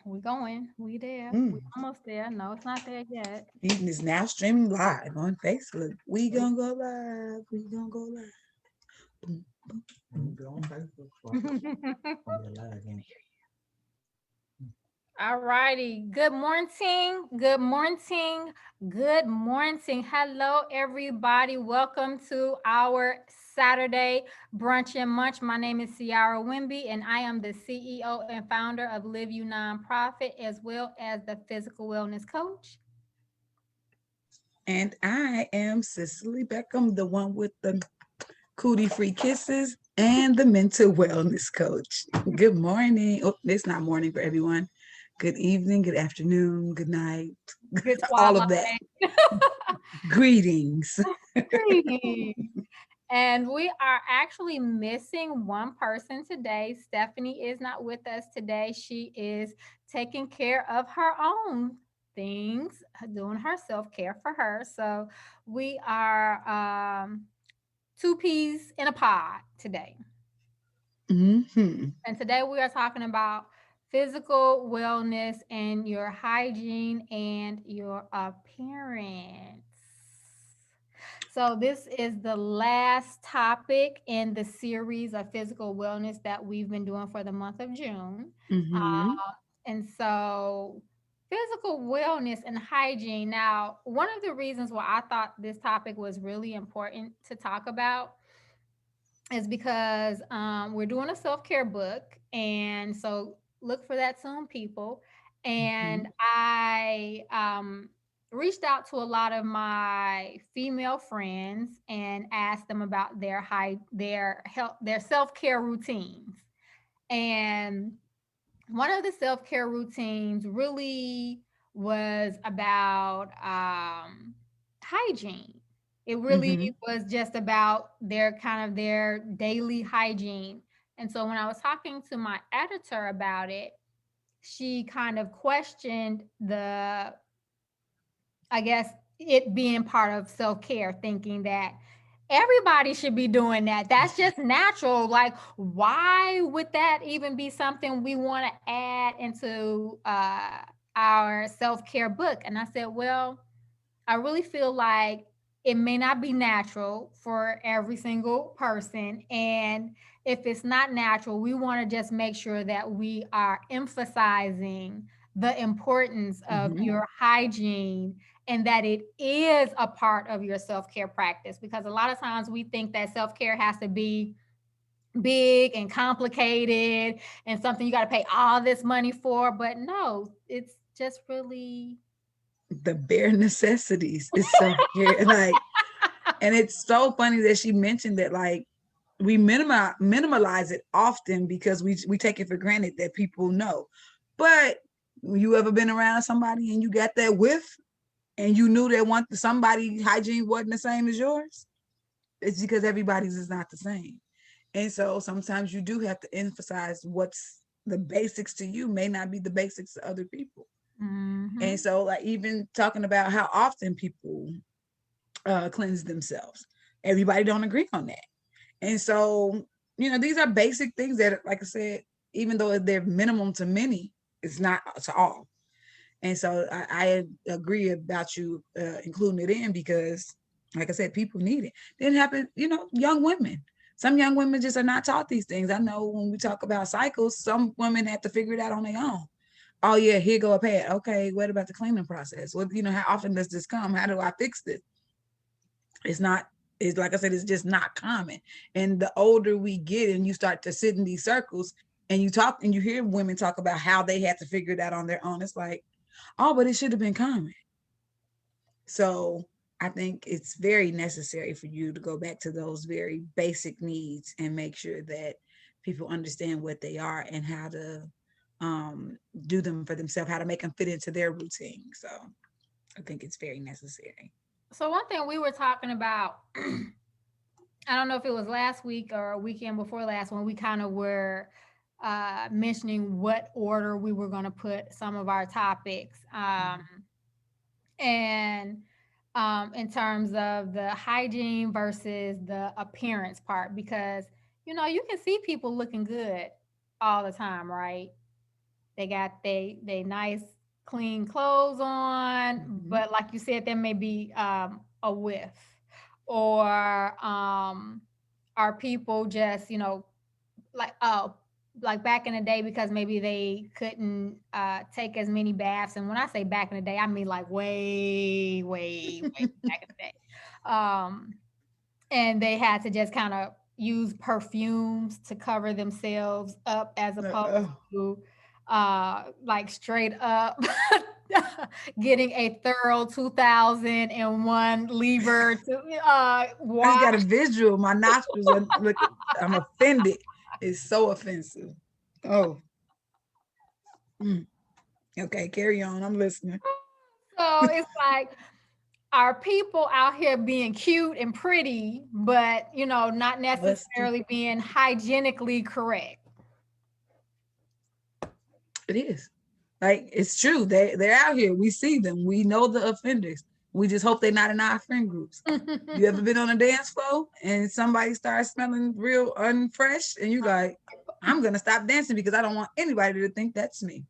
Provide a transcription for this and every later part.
We going. We there. We Mm. almost there. No, it's not there yet. Eating is now streaming live on Facebook. We gonna go live. We gonna go live. Boom, boom, boom, boom. All righty. Good morning. Good morning. Good morning. Hello, everybody. Welcome to our Saturday brunch and munch. My name is CiaraWimby, and I am the CEO and founder of Live You Nonprofit, as well as the physical wellness coach. And I am Cicely Beckham, the one with the cootie free kisses and the mental wellness coach. Good morning. Oh, it's not morning for everyone. Good evening, good afternoon, good night, Good all twilight. of that. Greetings. Greetings. And we are actually missing one person today. Stephany is not with us today. She is taking care of her own things, doing her self care for her. So we are two peas in a pod today. Hmm. And today we are talking about physical wellness and your hygiene and your appearance. So, this is the last topic in the series of physical wellness that we've been doing for the month of June. Hmm. And so, physical wellness and hygiene. Now, one of the reasons why I thought this topic was really important to talk about is because we're doing a self care book. And so, look for that soon, people. And Hmm. I reached out to a lot of my female friends and asked them about their health, their self care routines. And one of the self care routines really was about hygiene. It really Hmm. was just about their kind of their daily hygiene. And so when I was talking to my editor about it, she kind of questioned I guess, it being part of self care, thinking that everybody should be doing that. That's just natural. Like, why would that even be something we want to add into our self care book? And I said, well, I really feel like it may not be natural for every single person. And if it's not natural, we want to just make sure that we are emphasizing the importance of Hmm. your hygiene and that it is a part of your self care practice. Because a lot of times we think that self care has to be big and complicated and something you got to pay all this money for. But no, it's just really. The bare necessities is self care. Like, and it's so funny that she mentioned that. Like, we minimalize it often because we take it for granted that people know. But you ever been around somebody and you got that whiff and you knew that somebody hygiene wasn't the same as yours? It's because everybody's is not the same. And so sometimes you do have to emphasize what's the basics to you may not be the basics to other people. And Mhm. so, like, even talking about how often people cleanse themselves, everybody don't agree on that. And so, these are basic things that, like I said, even though they're minimum to many, it's not to all. And so I agree about you including it in because, like I said, people need it. Then happen, young women. Some young women just are not taught these things. I know when we talk about cycles, some women have to figure it out on their own. Oh yeah, here go a pad. Okay, what about the cleaning process? What how often does this come? How do I fix this? It's not. It's like I said, it's just not common. And the older we get, and you start to sit in these circles, and you talk, and you hear women talk about how they had to figure it out on their own. It's like, oh, but it should have been common. So I think it's very necessary for you to go back to those very basic needs and make sure that people understand what they are and how to do them for themselves, how to make them fit into their routine. So I think it's very necessary. So one thing we were talking about, I don't know if it was last week or a weekend before last, when we kind of were mentioning what order we were going to put some of our topics, and in terms of the hygiene versus the appearance part, because you can see people looking good all the time, right? They got they nice clean clothes on, Mhm. but like you said, there may be a whiff, or are people just, like, oh, like back in the day, because maybe they couldn't take as many baths. And when I say back in the day, I mean like way, way, way back in the day. And they had to just kind of use perfumes to cover themselves up, as opposed Uh-uh. to like straight up getting a thorough 2001 lever to I just wash. got a visual. My nostrils are look. I'm offended. It's so offensive. Oh, mm. Okay. Carry on. I'm listening. So it's like, are people out here being cute and pretty, but not Busty. necessarily being hygienically correct? It is. Like it's true. They're out here. We see them. We know the offenders. We just hope they're not in our friend groups. You ever been on a dance floor and somebody starts smelling real unfresh and you like, I'm gonna stop dancing because I don't want anybody to think that's me.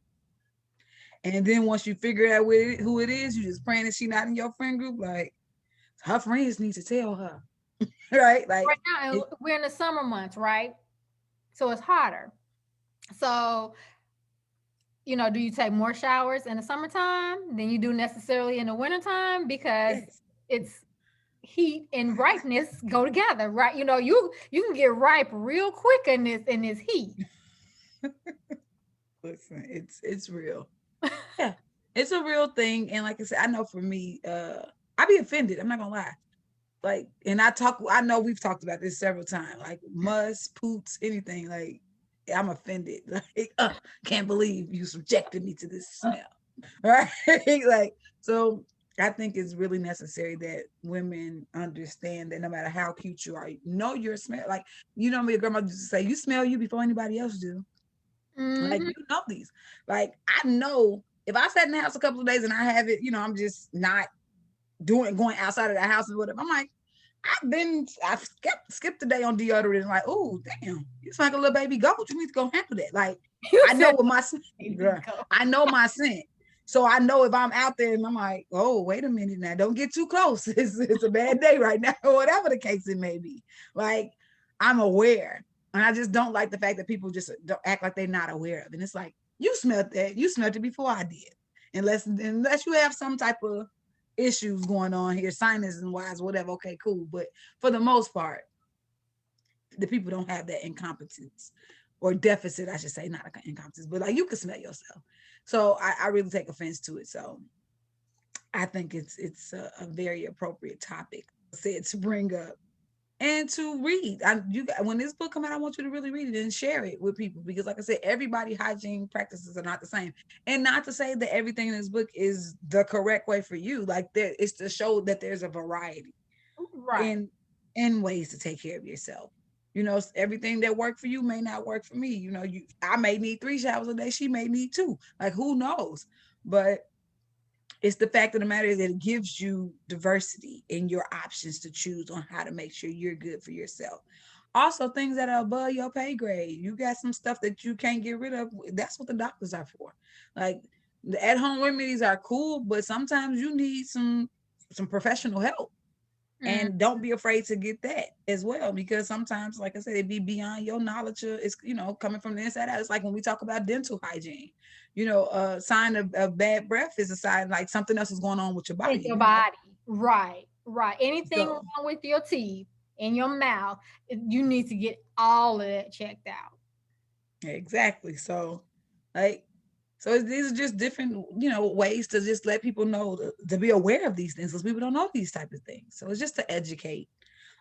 And then once you figure out who it is, you just praying that she not in your friend group. Like her friends need to tell her, right? Like Right now, it, we're in the summer months, right? So it's hotter. So, do you take more showers in the summertime than you do necessarily in the wintertime? Because yes. it's heat and ripeness go together, right? You can get ripe real quick in this heat. Listen, it's real. Yeah, it's a real thing. And like I said, I know for me, I be offended. I'm not gonna lie. Like, and I know we've talked about this several times, like must, poops, anything. Like, I'm offended. Like, can't believe you subjected me to this smell. Right? Like, so I think it's really necessary that women understand that no matter how cute you are, know your smell. Like, me, your grandma used to say, you smell you before anybody else do. Like, Hmm. you know these. Like, I know if I sat in the house a couple of days and I have it, I'm just not going outside of the house and whatever. I'm like, I've skipped the day on deodorant and like, oh damn, you smell like a little baby goat. You need to go handle that. Like, You I know said what my I know my scent. So I know if I'm out there and I'm like, oh, wait a minute now, don't get too close. It's a bad day right now, or whatever the case it may be. Like, I'm aware. And I just don't like the fact that people just don't act like they're not aware of it. And it's like, you smelled that. You smelled it before I did. Unless you have some type of issues going on here, sinus and wise, whatever. Okay, cool. But for the most part, the people don't have that incompetence or deficit, I should say, not incompetence, but like you can smell yourself. So I really take offense to it. So I think it's a very appropriate topic said to bring up and to read. When this book come out, I want you to really read it and share it with people because, like I said, everybody hygiene practices are not the same, and not to say that everything in this book is the correct way for you. Like it's to show that there's a variety right. in ways to take care of yourself. Everything that worked for you may not work for me. I may need 3 showers a day. She may need 2. Like who knows? But it's the fact of the matter is that it gives you diversity in your options to choose on how to make sure you're good for yourself. Also, things that are above your pay grade. You got some stuff that you can't get rid of. That's what the doctors are for. Like the at-home remedies are cool, but sometimes you need some professional help. Mm. And don't be afraid to get that as well, because sometimes, like I said, it be beyond your knowledge. It's coming from the inside out. It's like when we talk about dental hygiene. A sign of bad breath is a sign like something else is going on with your With body. your body. Right. Right. Anything So wrong with your teeth, in your mouth, you need to get all of that checked out. exactly. So like these are just different ways to just let people know to be aware of these things because people don't know these type of things. So it's just to educate.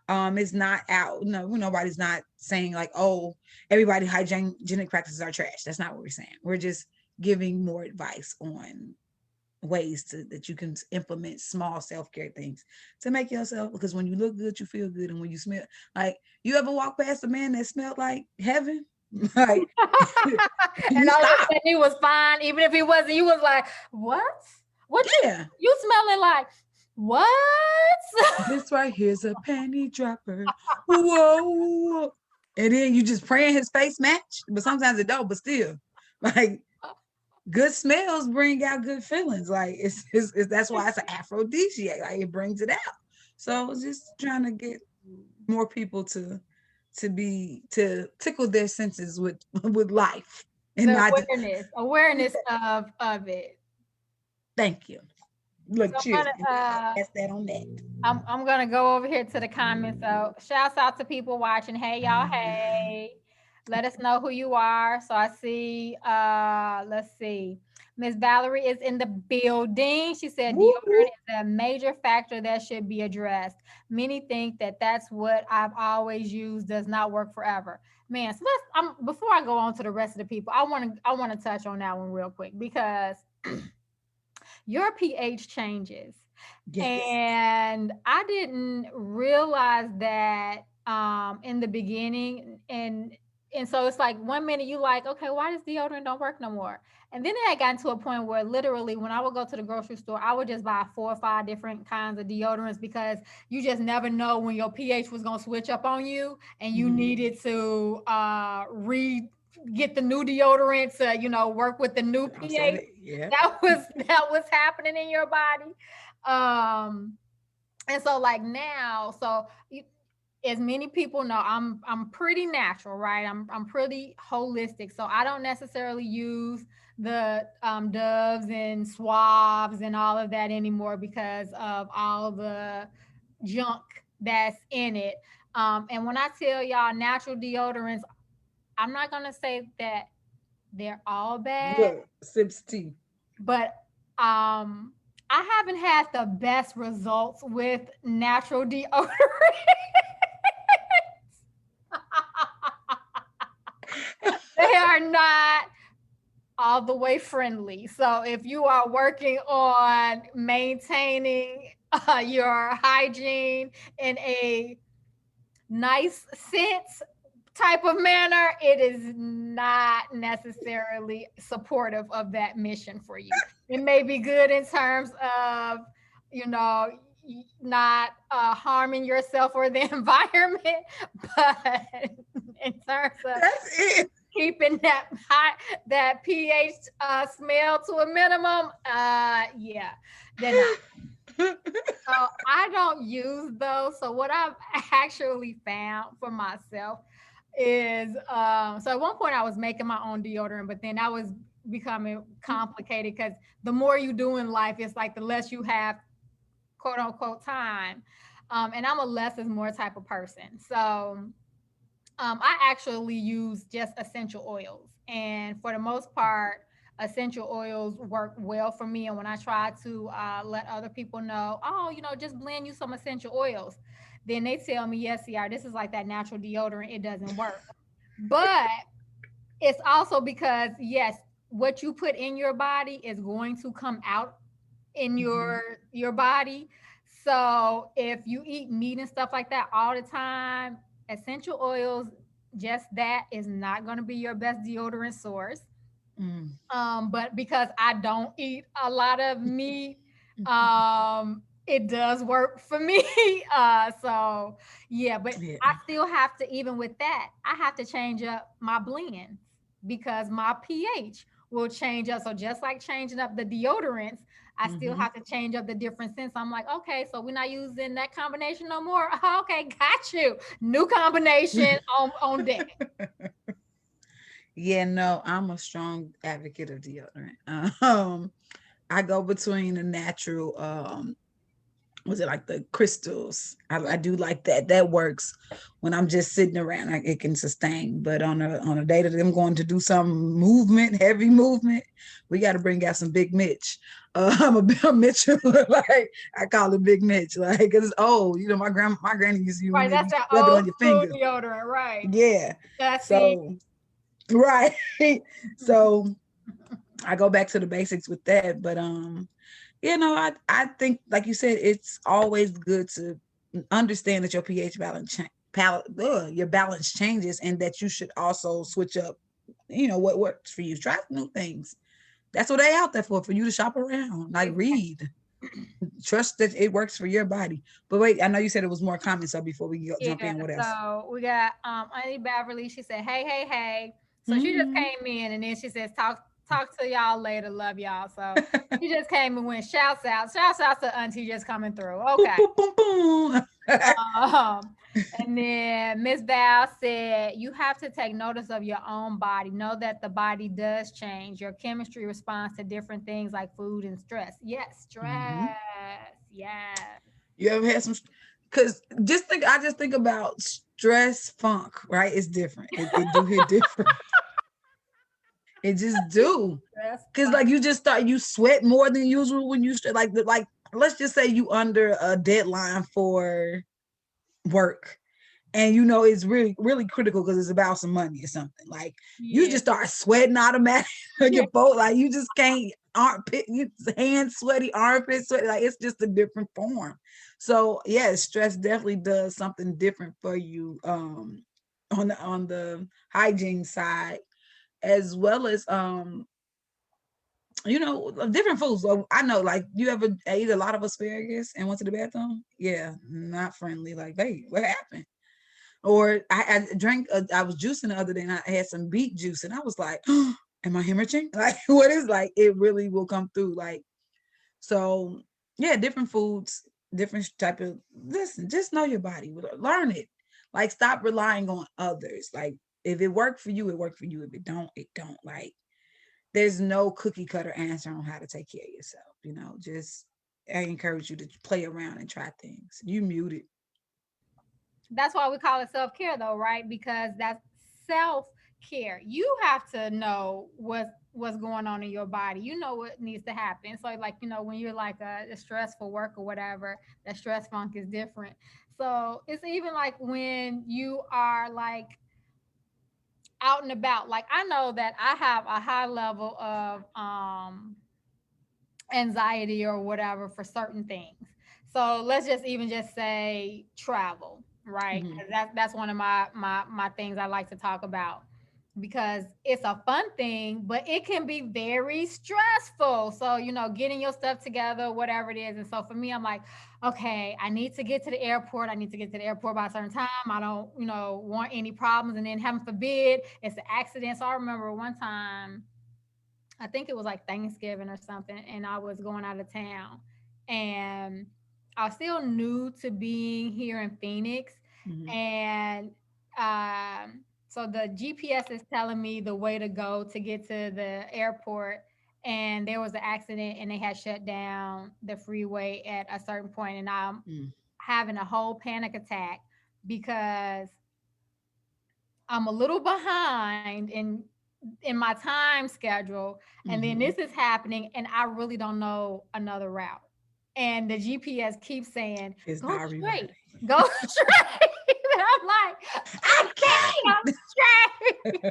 It's not out. No, nobody's not saying like, oh, everybody hygienic practices are trash. That's not what we're saying. We're just giving more advice on ways that you can implement small self-care things to make yourself, because when you look good, you feel good. And when you smell, like, you ever walk past a man that smelled like heaven? Like, And you all of a stop. sudden he was fine, even if he wasn't. You was like, what? What Yeah. you smelling like? What? This right here's a penny dropper. Whoa. And then you just praying his face match, but sometimes it don't, but still. Like, good smells bring out good feelings. Like it's that's why it's an aphrodisiac. Like it brings it out. So I was just trying to get more people to tickle their senses with life and The not. awareness of it. Thank you. Look, So cheers. That's that on that. I'm gonna go over here to the comments. So shouts out to people watching. Hey y'all, hey. Let us know who you are. So I see, let's see. Miss Valerie is in the building. She said Woo, deodorant woo. is a major factor that should be addressed. Many think that that's what I've always used does not work forever. Man, so before I go on to the rest of the people, I want to touch on that one real quick because your pH changes. Yes. And I didn't realize that in the beginning. And so it's like 1 minute you like, okay, why does deodorant don't work no more? And then it had gotten to a point where literally when I would go to the grocery store, I would just buy 4 or 5 different kinds of deodorants because you just never know when your pH was gonna switch up on you and you needed to get the new deodorant to, work with the new pH Yeah. that was happening in your body. And so like now, as many people know, I'm pretty natural, right? I'm pretty holistic. So I don't necessarily use the Doves and swabs and all of that anymore because of all the junk that's in it. And when I tell y'all natural deodorants, I'm not gonna say that they're all bad, Look, sips tea. but I haven't had the best results with natural deodorant. They are not all the way friendly. So if you are working on maintaining your hygiene in a nice sense type of manner, it is not necessarily supportive of that mission for you. It may be good in terms of, not harming yourself or the environment, but in terms of That's it. keeping that pH smell to a minimum, yeah, they're not. So I don't use those. So what I've actually found for myself is so at one point I was making my own deodorant, but then that was becoming complicated because the more you do in life, it's like the less you have quote unquote time. And I'm a less is more type of person. So I actually use just essential oils. And for the most part, essential oils work well for me. And when I try to let other people know, oh, just blend you some essential oils, then they tell me, yes, CR, this is like that natural deodorant. It doesn't work. But it's also because, yes, what you put in your body is going to come out in your body. So if you eat meat and stuff like that all the time, essential oils, just that is not going to be your best deodorant source. Mm. But because I don't eat a lot of meat, it does work for me. So yeah, but Yeah. I still have to, even with that, I have to change up my blends because my pH will change up. So just like changing up the deodorants, I still have to change up the different scents. I'm like, okay, so we're not using that combination no more. Okay, got you. New combination on deck. Yeah, no, I'm a strong advocate of deodorant. Um, I go between the natural, was it like the crystals? I do like that. That works when I'm just sitting around. It can sustain. But on a day that I'm going to do some movement, heavy movement, we got to bring out some Big Mitch. I'm a Mitchell, like I call it Big Mitch, like it's old. My granny used to Right, maybe that's that rub it old on your school finger. deodorant, right? Yeah. That's the So right. So I go back to the basics with that. But I think like you said, it's always good to understand that your pH your balance changes, and that you should also switch up, what works for you. Try new things. That's what they out there for you to shop around, like read. Trust that it works for your body. But wait, I know you said it was more comments, so before we jump yeah. in, what else? So we got Auntie Beverly. She said, "Hey, hey, hey." So she just Mm-hmm. came in, and then she says, Talk to y'all later. Love y'all. So she just came and went. Shouts out. Shouts out to Auntie just coming through. Boom, Okay. boom, boom, boom. And then Miss Val said, you have to take notice of your own body. Know that the body does change. Your chemistry responds to different things like food and stress. Yes, stress. Yes. You ever had some? Because I just think about stress funk, right? It's different. It do hit different. It just do. Stress. Because like you just start, you sweat more than usual when you like let's just say you under a deadline for work, and you know it's really really critical because it's about some money or something. Like you just start sweating automatically. Your boat, like you just can't armpit, you hands sweaty, armpit sweaty. Like it's just a different form. So yeah, stress definitely does something different for you on the hygiene side, as well as you know, different foods. So I know, like, you ever ate a lot of asparagus and went to the bathroom? Yeah, not friendly. Like, hey, what happened? Or I drank, I was juicing the other day and I had some beet juice and I was like, oh, am I hemorrhaging? Like, what is, like, it really will come through. Like, so yeah, different foods, different type of, listen, just know your body, learn it. Like, stop relying on others. Like, if it worked for you, it worked for you. If it don't, it don't. Like, there's no cookie cutter answer on how to take care of yourself. You know, just, I encourage you to play around and try things. You muted. That's why we call it self-care though, right? Because that's self-care. You have to know what's going on in your body. You know what needs to happen. So like, when you're like a stressful work or whatever, that stress funk is different. So it's even like when you are like out and about. Like I know that I have a high level of anxiety or whatever for certain things. So let's just even just say travel, right? Mm-hmm. 'Cause that's one of my things I like to talk about because it's a fun thing, but it can be very stressful. So, getting your stuff together, whatever it is. And so for me, I'm like, okay, I need to get to the airport. I need to get to the airport by a certain time. I don't, want any problems. And then heaven forbid, it's an accident. So I remember one time I think it was like Thanksgiving or something, and I was going out of town, and I was still new to being here in Phoenix, Mm-hmm. and so the GPS is telling me the way to go to get to the airport, and there was an accident, and they had shut down the freeway at a certain point, and I'm Mm-hmm. having a whole panic attack because I'm a little behind in my time schedule, and then Mm-hmm. this is happening, and I really don't know another route. And the GPS keeps saying, It's "Go not straight, rerouting. go straight." And I'm like, "I I can't go can't. straight."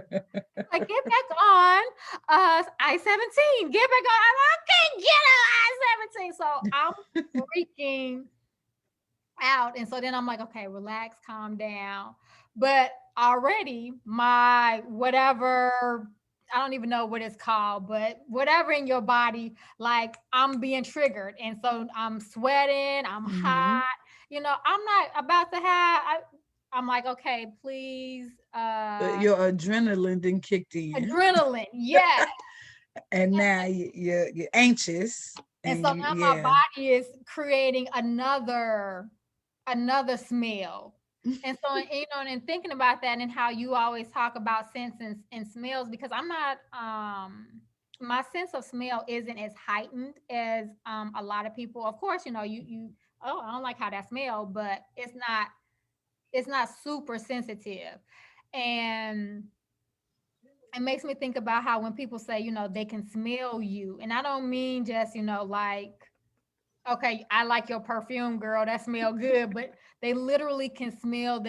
Like, get back on I-17. Get back on. I can't get on I-17. So I'm freaking out. And so then I'm like, okay, relax, calm down. But already my whatever, I don't even know what it's called, but whatever in your body, like I'm being triggered. And so I'm sweating, I'm Mm-hmm. hot, I'm not about to I'm like, okay, please, Your adrenaline then kicked in, adrenaline. Yeah. and now you're anxious, And and so you, now my yeah. body is creating another smell. And so, and thinking about that and how you always talk about scents and smells, because I'm not, my sense of smell isn't as heightened as a lot of people. Of course, oh, I don't like how that smell, but it's not super sensitive. And it makes me think about how when people say, they can smell you. And I don't mean just, like, okay, I like your perfume, girl. That smell good. But they literally can smell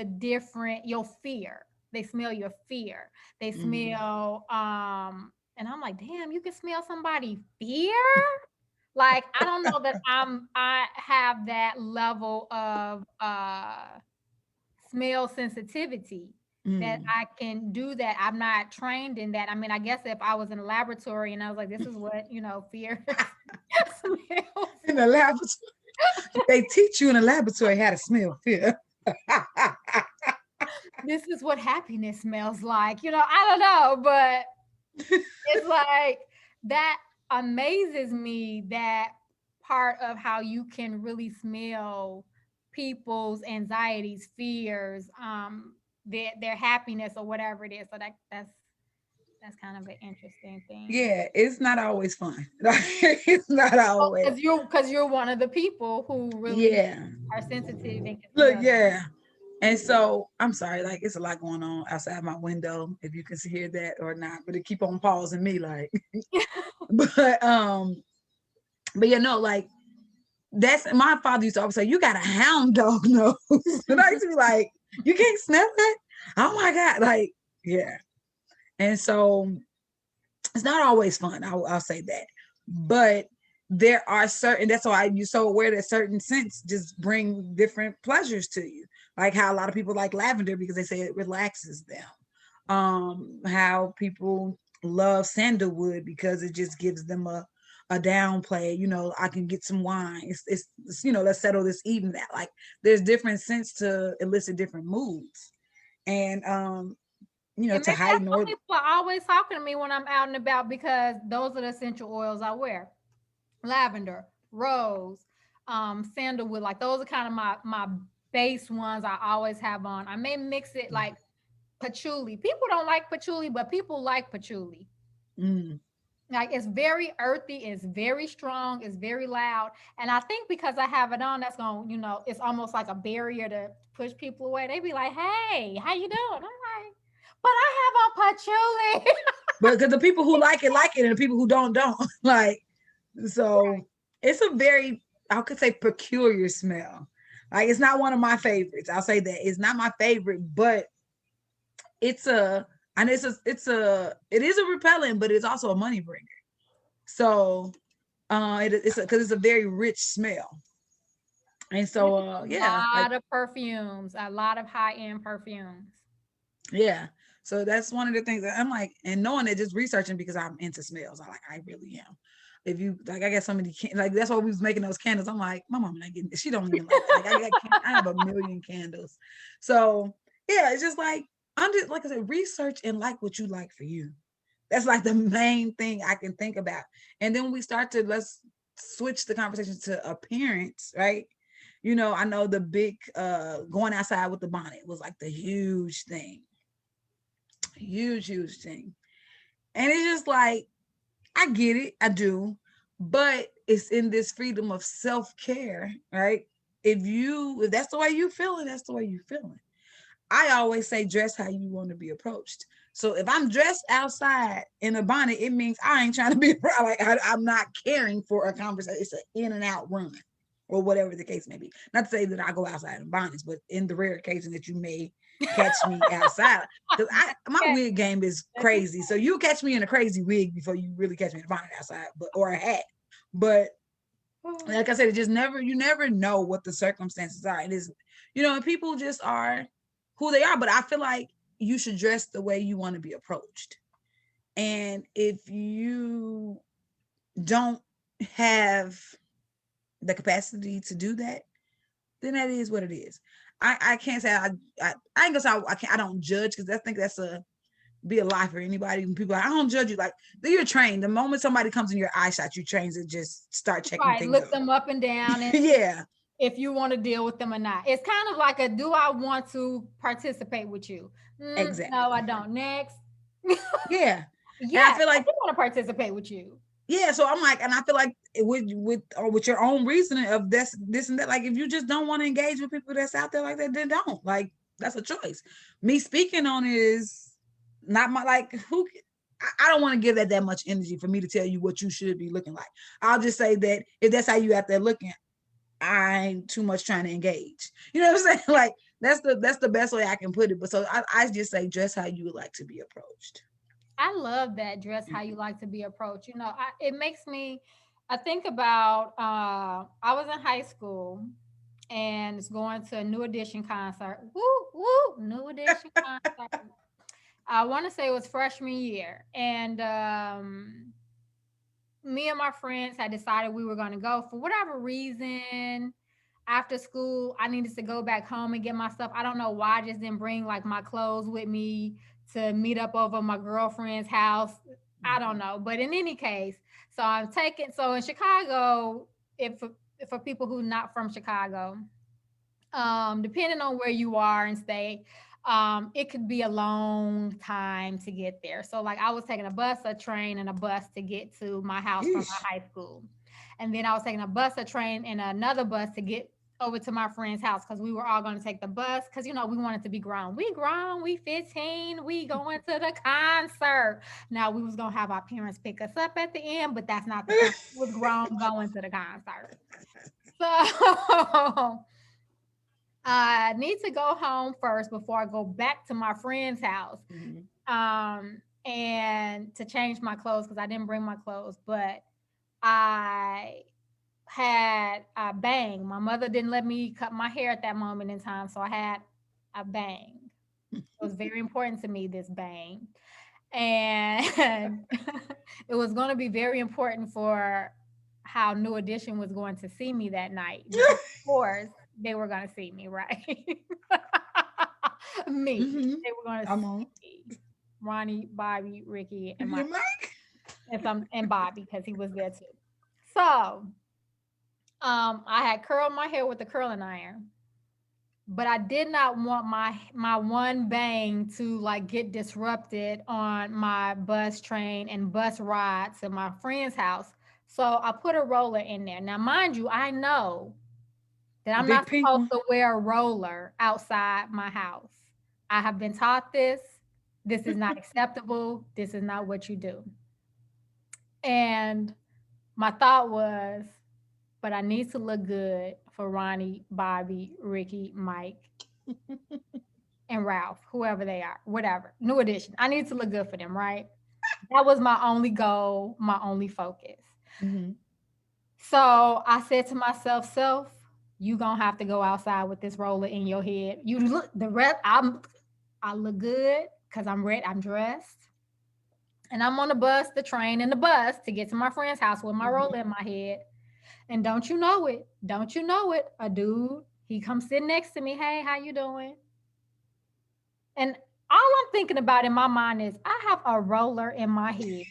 your fear. They smell your fear. They Mm-hmm. smell, and I'm like, damn, you can smell somebody fear? Like, I don't know that I have that level of smell sensitivity that Mm. I can do that. I'm not trained in that. I mean, I guess if I was in a laboratory and I was like, this is what, fear smells. In the laboratory, they teach you in the laboratory how to smell fear. This is what happiness smells like. I don't know, but it's like that amazes me, that part of how you can really smell people's anxieties, fears, their happiness or whatever it is. So that's kind of an interesting thing. Yeah, it's not always fun. It's not always. Because you're one of the people who really Yeah. are sensitive and can Look, smell yeah. And so I'm sorry, like it's a lot going on outside my window, if you can hear that or not, but it keep on pausing me like that. but like that's my father used to always say, you got a hound dog nose. And I used to be like, you can't smell that? Oh my God. Like, yeah. And so it's not always fun. I'll say that. But there are certain, that's why you're so aware that certain scents just bring different pleasures to you. Like how a lot of people like lavender because they say it relaxes them. How people love sandalwood because it just gives them a downplay. I can get some wine. It's let's settle this evening. That like there's different scents to elicit different moods, and And to maybe that's heighten what or people are always talking to me when I'm out and about, because those are the essential oils I wear. Lavender, rose, sandalwood. Like those are kind of my base ones I always have on. I may mix it like patchouli. People don't like patchouli, but people like patchouli. mm, Like it's very earthy, it's very strong, it's very loud. And I think because I have it on, that's going, it's almost like a barrier to push people away. They be like, hey, how you doing? I'm like, but I have on patchouli. but because the people who like it, and the people who don't like. So it's a very, I could say, peculiar smell. Like it's not one of my favorites. I'll say that it's not my favorite, but it's a and it is a repellent, but it's also a money bringer. So it's because it's a very rich smell. And There's so a yeah, like lot of perfumes, a lot of high-end perfumes. yeah. So that's one of the things that I'm like, and knowing it, just researching because I'm into smells. I really am. If you like, I got so many like that's why we was making those candles. I'm like, my mom not getting. She don't even like that. Like I have a million candles. So yeah, it's just like I'm just like I said, research and like what you like for you. That's like the main thing I can think about. And then when we start to let's switch the conversation to appearance, right? I know the big going outside with the bonnet was like the huge thing. Huge thing. And it's just like, I get it, I do, but it's in this freedom of self-care, right? If that's the way you feeling, that's the way you feeling. I always say dress how you want to be approached. So if I'm dressed outside in a bonnet, it means I ain't trying to be like I'm not caring for a conversation. It's an in and out run, or whatever the case may be. Not to say that I go outside in bonnets, but in the rare occasion that you may catch me outside, because my Okay. wig game is crazy. So you catch me in a crazy wig before you really catch me in a bonnet outside, or a hat. But like I said, it just you never know what the circumstances are. It is, and people just are who they are. But I feel like you should dress the way you want to be approached. And if you don't have the capacity to do that, then that is what it is. I can't say I ain't gonna say I don't judge, because I think that's be a lie for anybody. When people are like, I don't judge you, like you're trained. The moment somebody comes in your eye shot, you trained to just start checking Right. things Look off. them up and down and see Yeah, if you want to deal with them or not. It's kind of like a, do I want to participate with you? No, I exactly. don't. Next. Yeah, and I Yes, feel I like do want to participate with you. yeah. So I'm like, and I feel like with your own reasoning of this and that. Like if you just don't want to engage with people that's out there like that, then don't. Like that's a choice. Me speaking on it is not my like who. I don't want to give that much energy for me to tell you what you should be looking like. I'll just say that if that's how you out there looking, I ain't too much trying to engage. You know what I'm saying? Like that's the best way I can put it. But so I just say dress how you would like to be approached. I love that, dress how you like to be approached. It makes me, I think about, I was in high school and was going to a New Edition concert. Woo, woo, New Edition concert. I want to say it was freshman year. And me and my friends had decided we were going to go for whatever reason. After school, I needed to go back home and get my stuff. I don't know why I just didn't bring like my clothes with me to meet up over my girlfriend's house I don't know. But in any case, so in Chicago, if for people who not from Chicago, depending on where you are and stay, it could be a long time to get there. So like I was taking a bus, a train, and a bus to get to my house from Yeesh. my high school. And then I was taking a bus, a train, and another bus to get over to my friend's house because we were all going to take the bus because we wanted to be grown. We grown, we 15, we going to the concert. Now we was gonna have our parents pick us up at the end, but that's not the point. We was grown going to the concert. So I need to go home first before I go back to my friend's house. And to change my clothes because I didn't bring my clothes, but I had a bang. My mother didn't let me cut my hair at that moment in time, so I had a bang. It was very important to me, this bang. And it was going to be very important for how New Edition was going to see me that night. Because of course, they were going to see me, right? Me. They were going to see me. Ronnie, Bobby, Ricky, and Mike. And Bobby, because he was there too. So I had curled my hair with a curling iron, but I did not want my one bang to like get disrupted on my bus, train, and bus ride to my friend's house. So I put a roller in there. Now, mind you, I know that I'm not supposed to wear a roller outside my house. I have been taught this. This is not acceptable. This is not what you do. And my thought was, but I need to look good for Ronnie, Bobby, Ricky, Mike, and Ralph, whoever they are, whatever. New Edition. I need to look good for them, right? That was my only goal, my only focus. So I said to myself, self, you gonna have to go outside with this roller in your head. You look the rest. I look good because I'm ready. I'm dressed. And I'm on the bus, the train, and the bus to get to my friend's house with my roller in my head. And don't you know it? Don't you know it? A dude, he comes sitting next to me. Hey, how you doing? And all I'm thinking about in my mind is I have a roller in my head.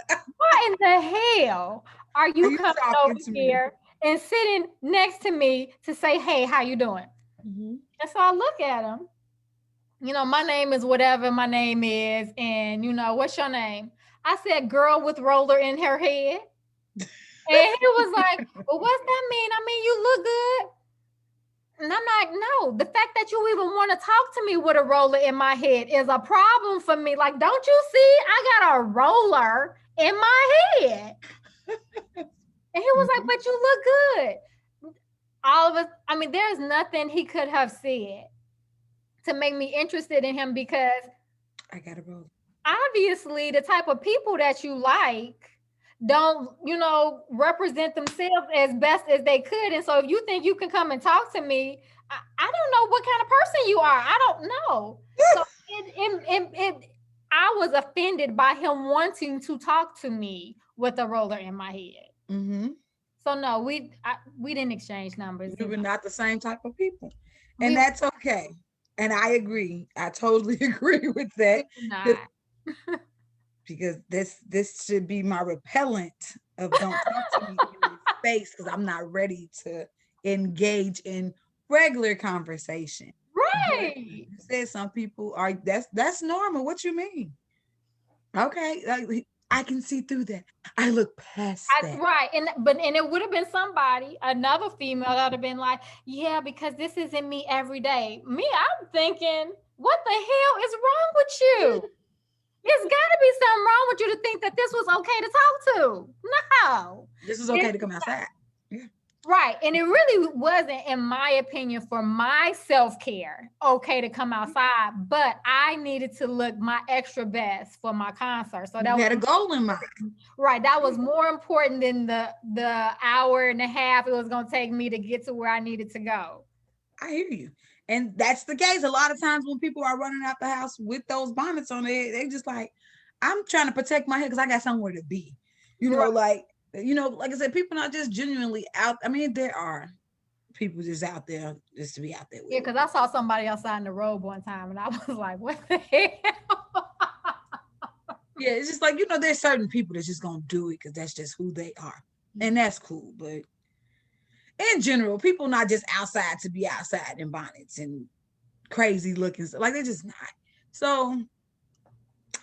What in the hell are you coming over here and sitting next to me to say, hey, how you doing? And so I look at him. My name is whatever my name is. And, what's your name? I said, girl with roller in her head. And he was like, well, what's that mean? I mean, you look good. And I'm like, no, the fact that you even want to talk to me with a roller in my head is a problem for me. Like, don't you see? I got a roller in my head. And he was like, but you look good. All of us, I mean, there's nothing he could have said to make me interested in him because I got a roller. Obviously, the type of people that you like don't, represent themselves as best as they could. And so if you think you can come and talk to me, I don't know what kind of person you are. I don't know. So I was offended by him wanting to talk to me with a roller in my head. So no, we didn't exchange numbers. We were not the same type of people. And that's okay. And I agree. I totally agree with that. Because this should be my repellent of don't talk to me in my face because I'm not ready to engage in regular conversation. Right. You said some people are that's normal. What you mean? Okay, like, I can see through that. I look past that. Right. And it would have been somebody, another female that would have been like, yeah, because this isn't me every day. Me, I'm thinking, what the hell is wrong with you? There's got to be something wrong with you to think that this was okay to talk to. No. This is okay to come outside. Yeah. Right. And it really wasn't, in my opinion, for my self-care, okay to come outside, but I needed to look my extra best for my concert. So that you had a goal in mind. Right. That was more important than the hour and a half it was going to take me to get to where I needed to go. I hear you. And that's the case. A lot of times when people are running out the house with those bonnets on their head, they just like, I'm trying to protect my head because I got somewhere to be. Like I said, people not just genuinely out. I mean, there are people just out there just to be out there with. Yeah, because I saw somebody outside in the road one time and I was like, what the hell? Yeah, it's just like, there's certain people that's just gonna do it because that's just who they are. And that's cool. But in general, people not just outside to be outside in bonnets and crazy looking stuff. Like they're just not. So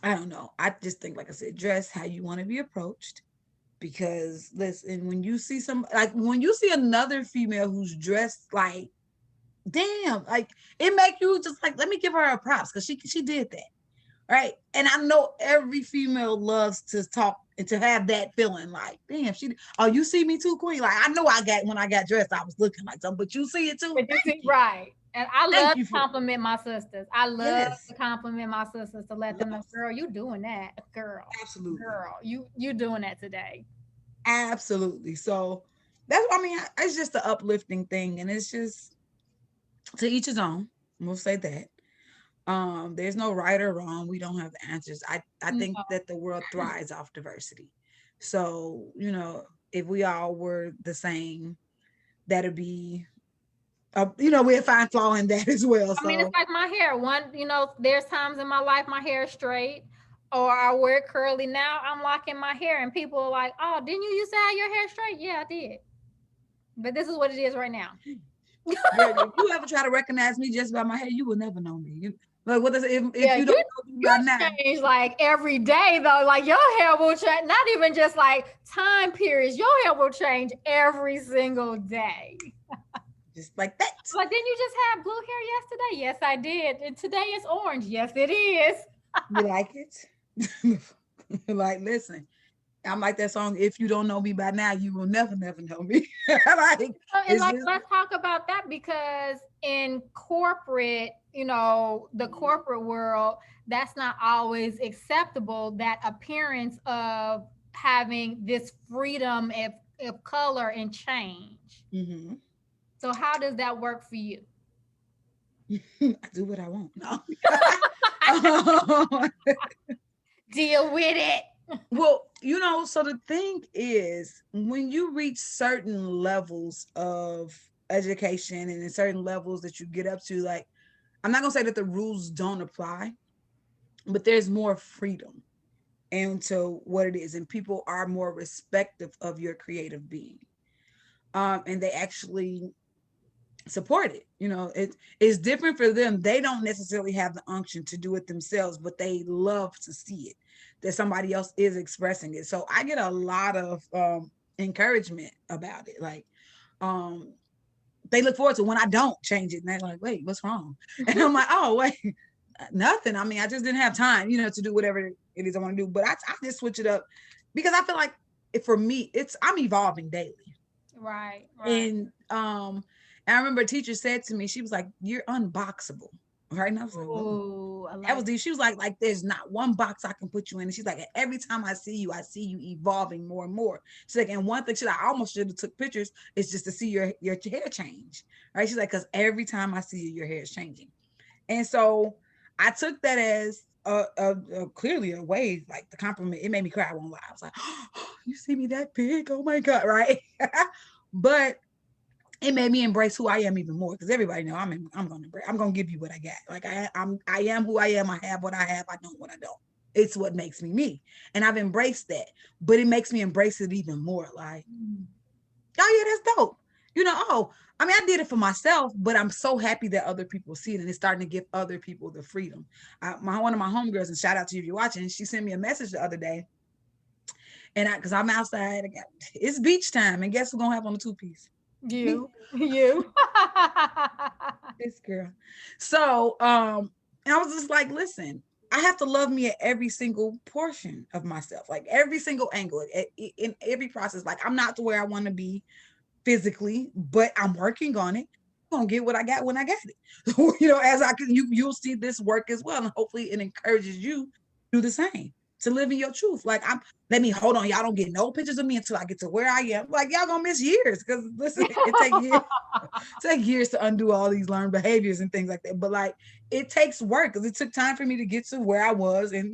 I don't know. I just think, like I said, dress how you want to be approached. Because listen, when you see another female who's dressed like, damn, like it make you just like, let me give her a props because she did that. Right. And I know every female loves to talk and to have that feeling like, damn, you see me too, queen. Like I know when I got dressed, I was looking like something, but you see it too. But you Thank see, you. right. And I Thank love you to for compliment my sisters. I love yes. to compliment my sisters to let them know, Love. girl, you doing that, girl, Absolutely. girl, you doing that today. Absolutely. So that's what I mean. It's just the uplifting thing. And it's just to each his own. We'll say that. There's no right or wrong. We don't have the answers. I think No. that the world thrives off diversity. So if we all were the same, that'd be we'd find flaw in that as well. I mean, it's So like my hair. There's times in my life my hair is straight, or I wear it curly. Now I'm locking my hair, and people are like, "Oh, didn't you used to have your hair straight?" Yeah, I did. But this is what it is right now. girl, if you ever try to recognize me just by my hair, you will never know me. Like what is it, if Yeah, you don't know me you by now, change like every day though. Like your hair will change, not even just like time periods. Your hair will change every single day. just like that. Like, didn't you just have blue hair yesterday? Yes, I did. And today it's orange. Yes, it is. You like it? Like, listen, I'm like that song. If you don't know me by now, you will never, never know me. Like, And it's like, just let's talk about that because in corporate, the corporate world, that's not always acceptable. That appearance of having this freedom of color and change. mm-hmm. So how does that work for you? I do what I want. No. Deal with it. Well, so the thing is, when you reach certain levels of education and in certain levels that you get up to, like, I'm not gonna say that the rules don't apply, but there's more freedom into what it is, and people are more respectful of your creative being. And they actually support it. It's different for them. They don't necessarily have the unction to do it themselves, but they love to see it, that somebody else is expressing it. So I get a lot of encouragement about it. Like, they look forward to when I don't change it, and they're like, wait, what's wrong? And I'm like, oh, wait, nothing. I mean, I just didn't have time, to do whatever it is I want to do. But I just switch it up because I feel like for me, I'm evolving daily. Right, right. And I remember a teacher said to me, she was like, "You're unboxable." Right. And I was like, whoa. Oh, I That like was deep. She was like, there's not one box I can put you in. And she's like, every time I see you evolving more and more. She's like, and one thing I almost should have took pictures is just to see your hair change. Right. She's like, because every time I see you, your hair is changing. And so I took that as clearly a way, like the compliment. It made me cry. I won't lie. I was like, oh, you see me that big? Oh my God. Right. But it made me embrace who I am even more, because everybody know I'm gonna give you what I got. Like I am who I am. I have what I have. I know what I don't. It's what makes me me, and I've embraced that. But it makes me embrace it even more. Like, oh yeah, that's dope. I mean, I did it for myself, but I'm so happy that other people see it, and it's starting to give other people the freedom. One of my homegirls, and shout out to you if you're watching, she sent me a message the other day, and because I'm outside, it's beach time, and guess who's gonna have on the two-piece? Me. you. This girl. So and I was just like, listen, I have to love me at every single portion of myself, like every single angle, in every process. Like, I'm not to where I want to be physically, but I'm working on it. I'm gonna get what I got when I got it. As I can, you'll see this work as well, and hopefully it encourages you to do the same, to live in your truth. Like, let me hold on, y'all don't get no pictures of me until I get to where I am. Like, y'all gonna miss years, because listen, it take years to undo all these learned behaviors and things like that. But like, it takes work, because it took time for me to get to where I was, and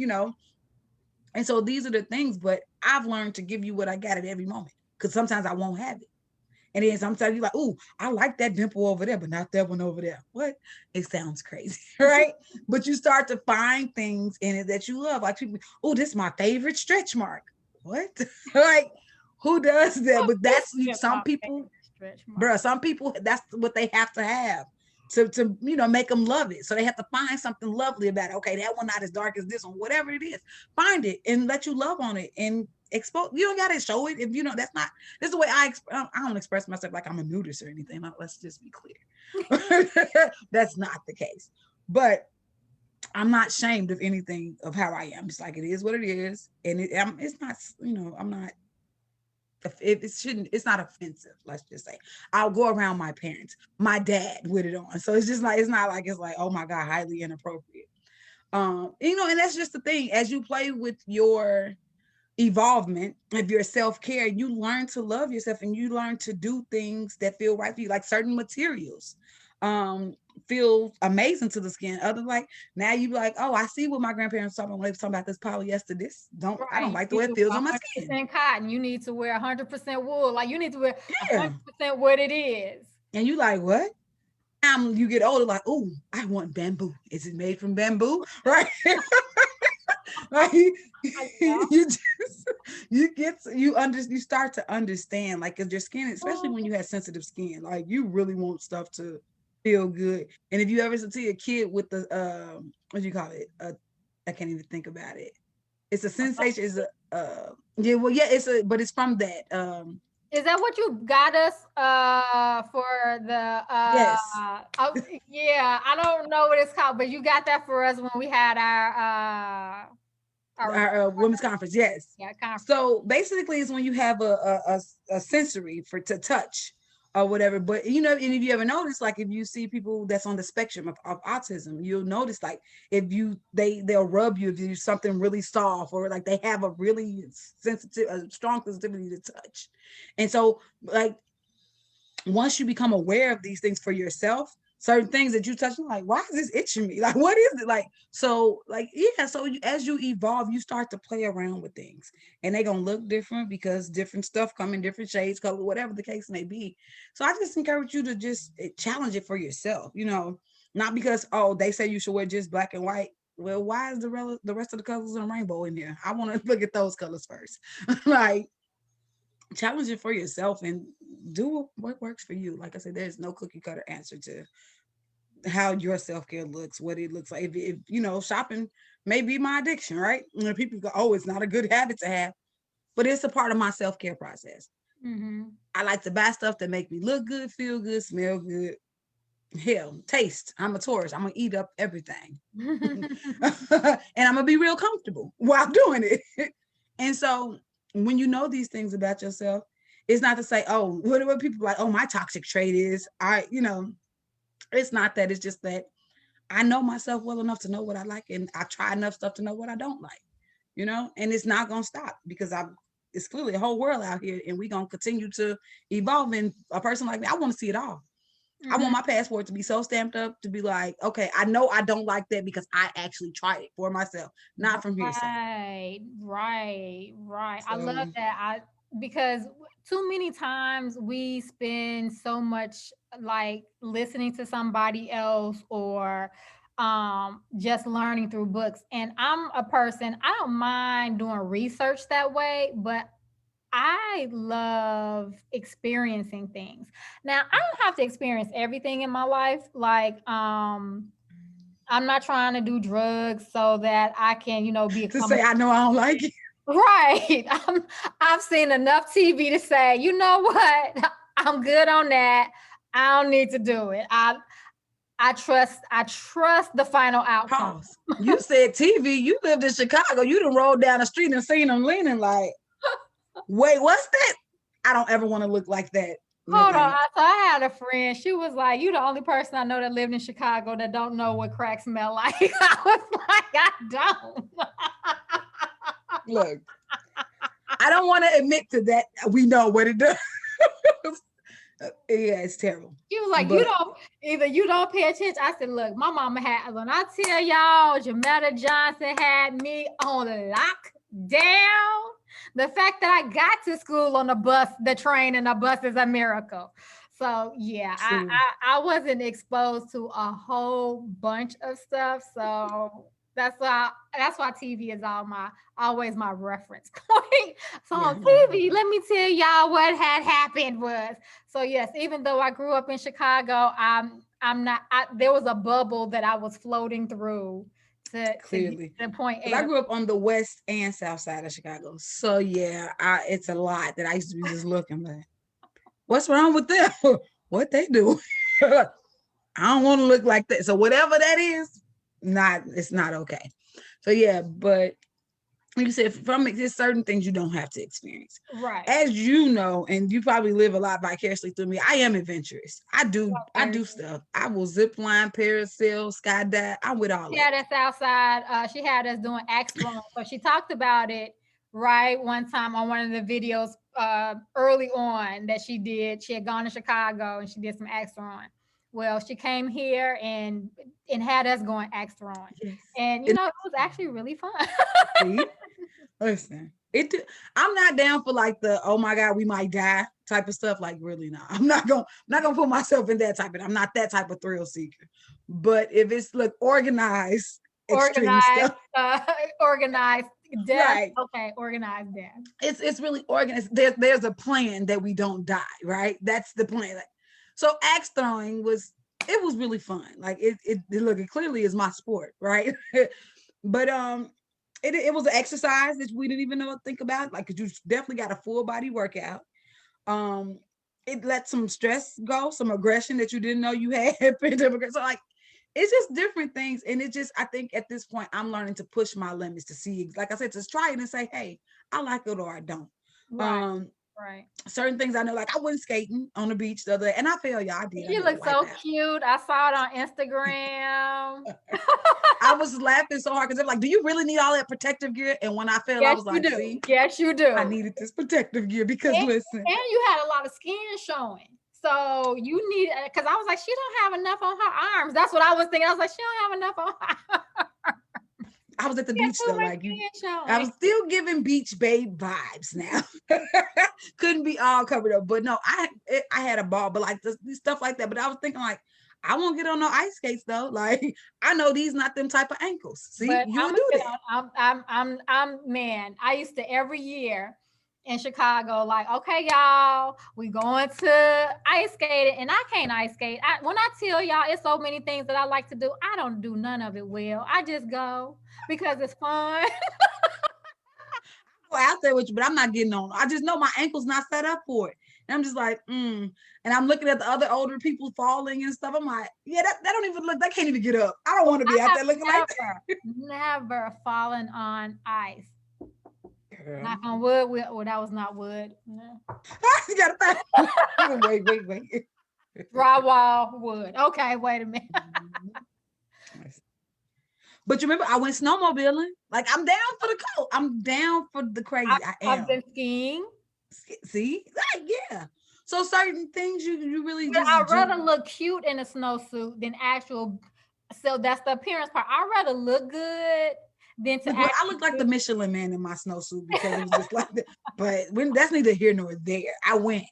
so these are the things. But I've learned to give you what I got at every moment, because sometimes I won't have it. And then sometimes you're like, ooh, I like that dimple over there, but not that one over there. What? It sounds crazy, right? But you start to find things in it that you love. Like people, oh, this is my favorite stretch mark. What? Like, who does that? But that's some people, bruh, some people, that's what they have to have to make them love it. So they have to find something lovely about it. Okay, that one not as dark as this one, whatever it is, find it and let you love on it and expose. You don't gotta show it if that's not. This is the way I don't express myself like I'm a nudist or anything. Let's just be clear. That's not the case. But I'm not ashamed of anything of how I am. It's like it is what it is, and it's not. I'm not. It's not offensive. Let's just say I'll go around my parents, my dad with it on. So it's just like it's not like it's like, oh my God, highly inappropriate. And that's just the thing. As you play with your evolvement of your self-care, you learn to love yourself and you learn to do things that feel right for you, like certain materials feel amazing to the skin. Other like now you be like, oh, I see what my grandparents talking when they talking about this polyester. I don't like the way it feels on my skin. 100% cotton. You need to wear 100% wool. Like you need to wear 100% what it is. And you like what? You get older, like, oh, I want bamboo. Is it made from bamboo? Right? Like you start to understand, like, your skin, especially when you have sensitive skin, like you really want stuff to feel good. And if you ever see a kid with the what do you call it? I can't even think about it. It's a sensation. It's but it's from that. Is that what you got us for the yes. Yeah, I don't know what it's called, but you got that for us when we had our women's conference. Yes. Yeah, conference. So basically it's when you have a sensory to touch or whatever. But and if you ever notice, like if you see people that's on the spectrum of autism, you'll notice like if they'll rub you if you do something really soft, or like they have a really strong sensitivity to touch. And so like once you become aware of these things for yourself, certain things that you touch, like, why is this itching me? Like, what is it? Like, so like, yeah. So as you evolve, you start to play around with things, and they're going to look different because different stuff come in different shades, color, whatever the case may be. So I just encourage you to just challenge it for yourself, not because, oh, they say you should wear just black and white. Well, why is the rest of the colors in the rainbow in there? I want to look at those colors first. Like, challenge it for yourself and do what works for you. Like I said, there's no cookie cutter answer to how your self-care looks, what it looks like. If shopping may be my addiction, right? People go, oh, it's not a good habit to have, but it's a part of my self-care process. Mm-hmm. I like to buy stuff that make me look good, feel good, smell good. Hell, taste. I'm a Taurus. I'm gonna eat up everything. And I'm gonna be real comfortable while doing it. And so when you know these things about yourself, it's not to say, oh, what people like, oh, my toxic trait is it's not that. It's just that I know myself well enough to know what I like, and I try enough stuff to know what I don't like, and it's not gonna stop because it's clearly a whole world out here, and we're gonna continue to evolve. And a person like me, I want to see it all. Mm-hmm. I want my passport to be so stamped up to be like, okay, I know I don't like that because I actually tried it for myself, not from hearsay. Right. So, I love that. Because too many times we spend so much like listening to somebody else or just learning through books. And I'm a person, I don't mind doing research that way, but I love experiencing things. Now, I don't have to experience everything in my life. Like, I'm not trying to do drugs so that I can, be to say I know I don't like it. Right. I've seen enough TV to say, you know what? I'm good on that. I don't need to do it. I trust the final outcome. Pause. You said TV. You lived in Chicago. You done rolled down the street and seen them leaning like, wait, what's that? I don't ever want to look like that. Hold on. So I had a friend. She was like, you the only person I know that lived in Chicago that don't know what crack smell like. I was like, I don't. Look, I don't want to admit to that. We know what it does. Yeah, it's terrible. She was like, you don't pay attention. I said, look, my mama had, when I tell y'all, Jametta Johnson had me on lockdown. The fact that I got to school on the bus, the train, and the bus is a miracle. So yeah, I wasn't exposed to a whole bunch of stuff. So that's why TV is always my reference point. So Yeah, on TV, let me tell y'all what had happened was. So yes, even though I grew up in Chicago, I'm not. There was a bubble that I was floating through to clearly. get to point Because A. I grew up on the west and south side of Chicago. So yeah, it's a lot that I used to be just looking like, what's wrong with them? What they do? I don't want to look like that. So whatever that is, it's not okay. So yeah, but like you said, there's certain things you don't have to experience. Right. As you know, and you probably live a lot vicariously through me, I am adventurous. I do stuff. I will zip line, parasail, skydive. I'm with all She that. had us outside. She had us doing axe throwing. So she talked about it right one time on one of the videos early on that she did. She had gone to Chicago and she did some axe throwing. Well, she came here and had us going axe throwing. Yes. And it was actually really fun. See? Listen, I'm not down for like the oh my god we might die type of stuff. Like really not. I'm not gonna put myself in that type of. I'm not that type of thrill seeker. But if it's organized stuff, organized death. Right. Okay, organized death. It's really organized. There's a plan that we don't die. Right. That's the plan. Like, so axe throwing was really fun. Like it clearly is my sport. Right. But it was an exercise that we didn't even think about. Like, cause you definitely got a full body workout. It let some stress go, some aggression that you didn't know you had. So like, it's just different things. And I think at this point, I'm learning to push my limits to see, like I said, just try it and say, hey, I like it or I don't. Right. Certain things I know, like I went skating on the beach the other day, and I feel y'all did. You look so cute. I saw it on Instagram. I was laughing so hard because they're like, do you really need all that protective gear? And when I fell, I was like, see, yes, you do. I needed this protective gear because listen. And you had a lot of skin showing. So you need, because I was like, she don't have enough on her arms. That's what I was thinking. I was like, she don't have enough on her. I was at the beach though, like I was still giving beach babe vibes now. Couldn't be all covered up, but no, I had a ball, but like stuff like that. But I was thinking like, I won't get on no ice skates though. Like I know these not them type of ankles. See, but you do that. I'm man. I used to every year in Chicago, like, okay, y'all, we going to ice skating, and I can't ice skate. When I tell y'all, it's so many things that I like to do. I don't do none of it well. I just go because it's fun. Go out there with you, but I'm not getting on. I just know my ankle's not set up for it. And I'm just like, And I'm looking at the other older people falling and stuff. I'm like, yeah, that don't even look, that can't even get up. I don't want to be out there looking like that. Never fallen on ice. Girl. Knock on wood. Well, that was not wood. No. You gotta wait. Drywall wood. Okay, wait a minute. But you remember, I went snowmobiling. Like, I'm down for the cold. I'm down for the crazy. I am. I've been skiing. See? Like, yeah. So certain things you really just I'd rather look cute in a snowsuit than actual. So that's the appearance part. I'd rather look good than to I look like the Michelin man in my snowsuit because it was just like that. But that's neither here nor there. I went.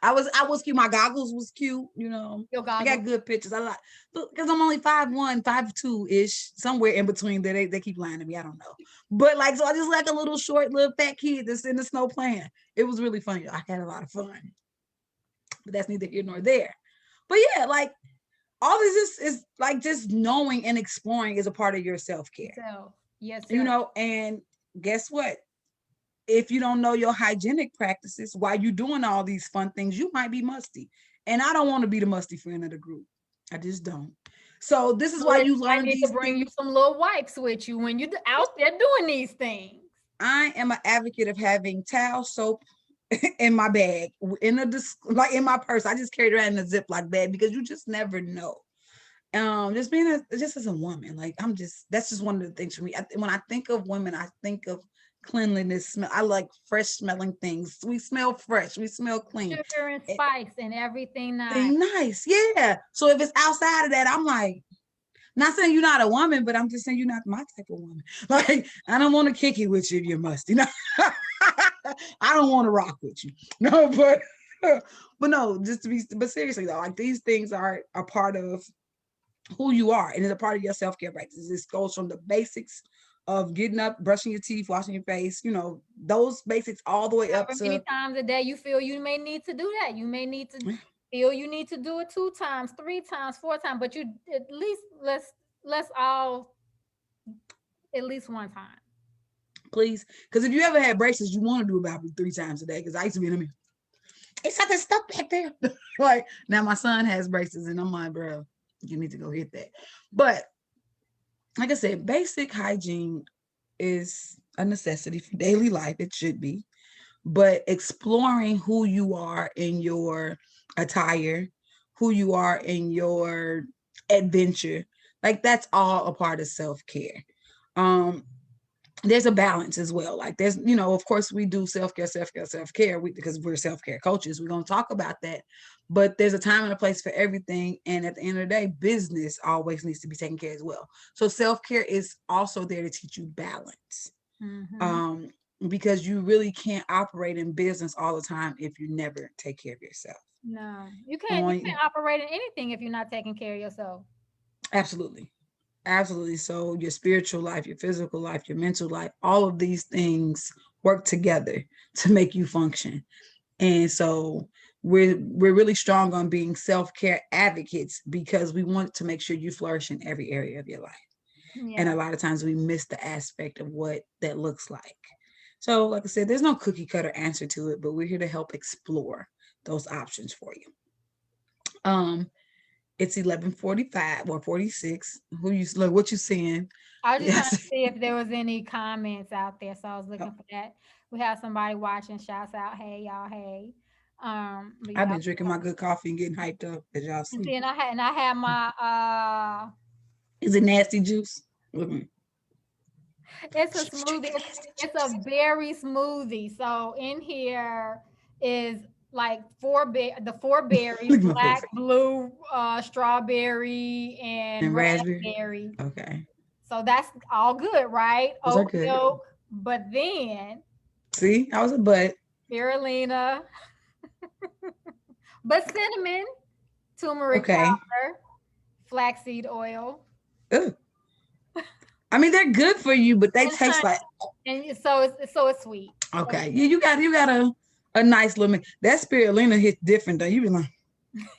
I was cute. My goggles was cute, you know. I got good pictures. I like because I'm only 5'1", 5'2" ish, somewhere in between. That they keep lying to me. I don't know, but like so, I just like a little short, little fat kid that's in the snow playing. It was really funny. I had a lot of fun, but that's neither here nor there. But yeah, like all this is like just knowing and exploring is a part of your self-care. So yes, sir. You know, and guess what? If you don't know your hygienic practices while you're doing all these fun things, you might be musty. And I don't want to be the musty friend of the group. I just don't. So this is why you learn these things. I need to bring you some little wipes with you when you're out there doing these things. I am an advocate of having towel, soap in my bag, in my purse. I just carry it around in a Ziploc bag because you just never know. Just as a woman, like that's just one of the things for me. When I think of women, I think of cleanliness. Smell. I like fresh smelling things. We smell fresh. We smell clean. Sugar and spice and everything nice. Nice, yeah. So if it's outside of that, I'm like, Not saying you're not a woman, but I'm just saying you're not my type of woman. Like, I don't want to kick it with you if you're musty. No, I don't want to rock with you. No, but no, but seriously though, like these things are a part of who you are, and it's a part of your self-care practice. This goes from the basics of getting up, brushing your teeth, washing your face, those basics all the way up However many to times a day you feel you may need to do that. You may need to feel you need to do it 2 times, 3 times, 4 times, but you at least let's all at least one time. please. Because if you ever had braces, you want to do about 3 times a day. Because I used to be in them. It's not that stuff back there. Like now my son has braces and I'm like, bro, you need to go hit that. But like I said, basic hygiene is a necessity for daily life. It should be. But exploring who you are in your attire, who you are in your adventure, like that's all a part of self-care. There's a balance as well. Like there's, of course we do self-care because we're self-care coaches. We're going to talk about that. But there's a time and a place for everything. And at the end of the day, business always needs to be taken care as well. So self-care is also there to teach you balance. Mm-hmm. Because you really can't operate in business all the time if you never take care of yourself. No, you can't operate in anything if you're not taking care of yourself. Absolutely. Absolutely. So your spiritual life, your physical life, your mental life, all of these things work together to make you function. And so we're really strong on being self-care advocates because we want to make sure you flourish in every area of your life. And a Yeah. lot of times we miss the aspect of what that looks like. So, like I said, there's no cookie cutter answer to it, but we're here to help explore those options for you. It's 11:45 or 46. What you seeing? I was just trying to Yes. see if there was any comments out there, so I was looking for that. We have somebody watching. Shouts out, hey y'all, hey. But I've yeah, been drinking my good coffee and getting hyped up, as y'all and see. see, and I had my Is it nasty juice? it's a She's smoothie. drinking nasty It's a juice. berry smoothie. So in here is like the 4 berries, Look at my black, face. blue, strawberry, and And raspberry. raspberry. Okay. So that's all good, right? Those are Oat good. milk, but then See, I was a butt. spirulina, but cinnamon, turmeric Okay. powder, flaxseed oil, Ugh. I mean, they're good for you, but they and taste honey. like And so it's sweet. So okay. Yeah, you got a nice little mix. That spirulina hits different though. You be like,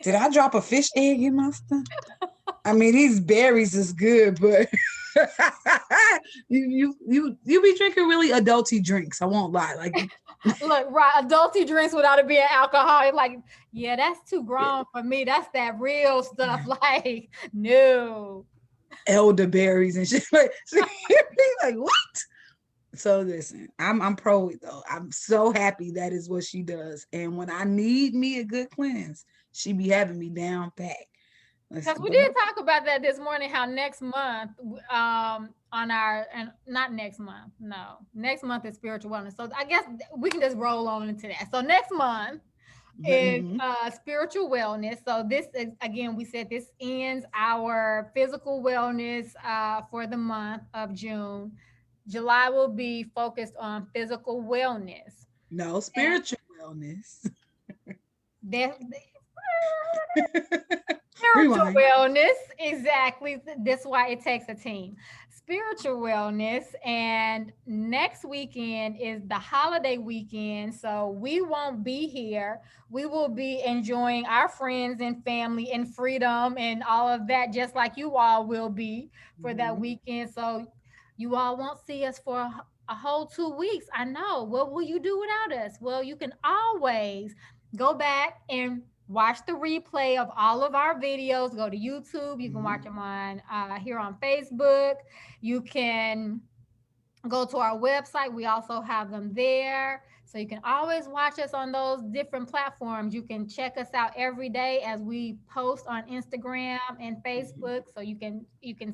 did I drop a fish egg in my stuff? I mean, these berries is good, but you be drinking really adulty drinks. I won't lie. Like look, right, adulty drinks without it being alcoholic. Like, yeah, that's too yeah, grown for me. That's that real stuff. Like, no. elderberries and shit. Like, like what? So listen, I'm pro it though. I'm so happy that is what she does. And when I need me a good cleanse, she be having me down pat. Because Listen, we but did talk about that this morning, how next month, on our, and not next month, no, next month is spiritual wellness. So I guess we can just roll on into that. So next month is mm-hmm. spiritual wellness. So this is, again, we said this ends our physical wellness for the month of June. July will be focused on physical wellness. No And spiritual wellness. there, spiritual Rewind. wellness, exactly. That's why it takes a team. Spiritual wellness, and next weekend is the holiday weekend, so we won't be here. We will be enjoying our friends and family and freedom and all of that, just like you all will be for that Mm-hmm. weekend. So you all won't see us for a whole 2 weeks. I know. What will you do without us? Well, you can always go back and watch the replay of all of our videos. Go to YouTube. You can Mm-hmm. watch them on here on Facebook. You can go to our website. We also have them there. So you can always watch us on those different platforms. You can check us out every day as we post on Instagram and Mm-hmm. Facebook. So you can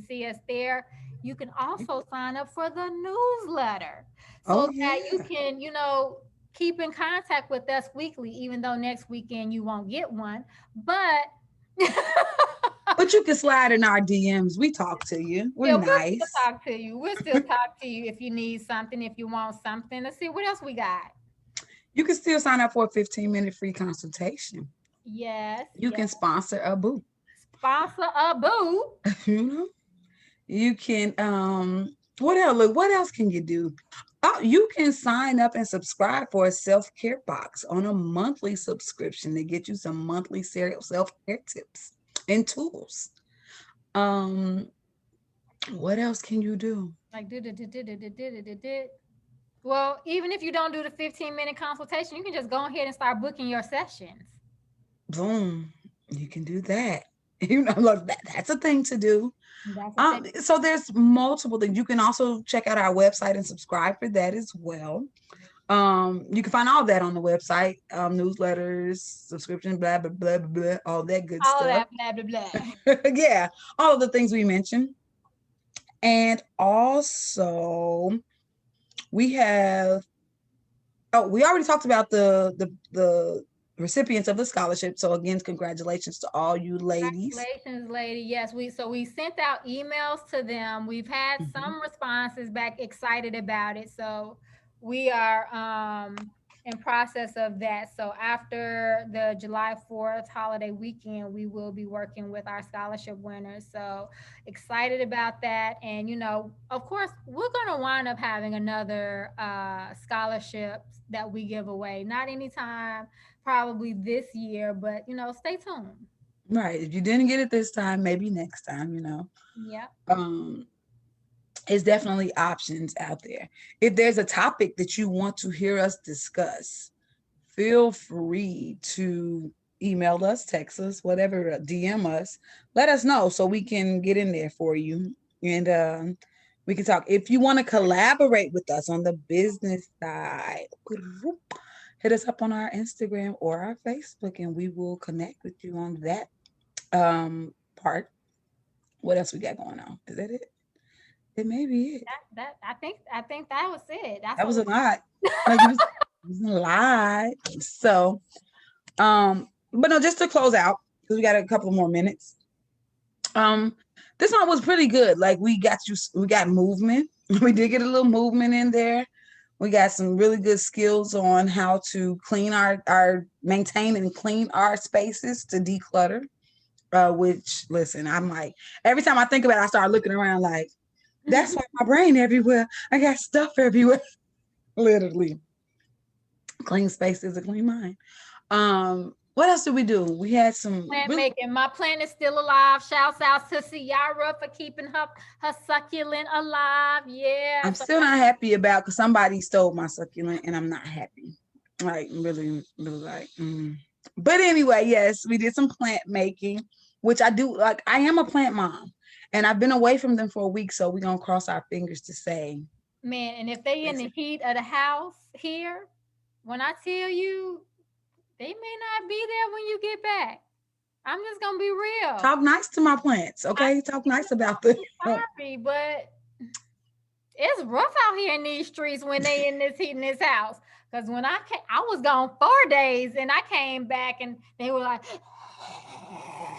see us there. You can also sign up for the newsletter Oh so that you yeah. can, keep in contact with us weekly, even though next weekend you won't get one. But But you can slide in our DMs. We talk to you. We're Yeah, we'll still nice. talk to you. We'll still talk to you if you need something, if you want something. Let's see what else we got. You can still sign up for a 15-minute free consultation. Yes, You yes. can sponsor a boo. Sponsor a boo. You know, you can what else? Look, what else can you do? Oh, you can sign up and subscribe for a self-care box on a monthly subscription to get you some monthly self-care tips and tools. Um, what else can you do? Like did. Well, even if you don't do the 15-minute consultation, you can just go ahead and start booking your sessions. Boom, you can do that. You know, look, that's a thing to do. That's the thing. So there's multiple things. You can also check out our website and subscribe for that as well. You can find all that on the website, newsletters, subscription, blah, blah, blah, blah, blah, all that good All stuff. that blah blah blah. Yeah, all of the things we mentioned. And also we have, we already talked about the recipients of the scholarship. So again, congratulations to all you ladies. Congratulations, lady. Yes, we sent out emails to them. We've had some responses back excited about it. So we are in process of that. So after the July 4th holiday weekend, we will be working with our scholarship winners. So excited about that. And of course, we're gonna wind up having another scholarship that we give away. Not anytime probably this year, but stay tuned. Right. If you didn't get it this time, maybe next time, Yeah. It's definitely options out there. If there's a topic that you want to hear us discuss, feel free to email us, text us, whatever, DM us. Let us know so we can get in there for you. And we can talk. If you want to collaborate with us on the business side, hit us up on our Instagram or our Facebook, and we will connect with you on that part. What else we got going on? Is that it? It may be it. That I think that was it. That's That was a what lot. Like it was a lot. So, but no, just to close out, because we got a couple more minutes. This one was pretty good. Like we got movement. We did get a little movement in there. We got some really good skills on how to clean our maintain and clean our spaces to declutter. Which listen, I'm like, every time I think about it, I start looking around like, that's why my brain everywhere. I got stuff everywhere. Literally. Clean space is a clean mind. What else did we do? We had some plant making. My plant is still alive. Shouts out to Ciara for keeping her succulent alive. Yeah. I'm still not happy about because somebody stole my succulent and I'm not happy. Like really, really like. But anyway, yes, we did some plant making, which I do like. I am a plant mom. And I've been away from them for a week, so we're gonna cross our fingers to say. Man, and if they in the heat of the house here, when I tell you, they may not be there when you get back. I'm just gonna be real. Talk nice to my plants, okay? Talk nice about them. Sorry, but it's rough out here in these streets when they in this heat in this house. Because when I came, I was gone 4 days, and I came back, and they were like,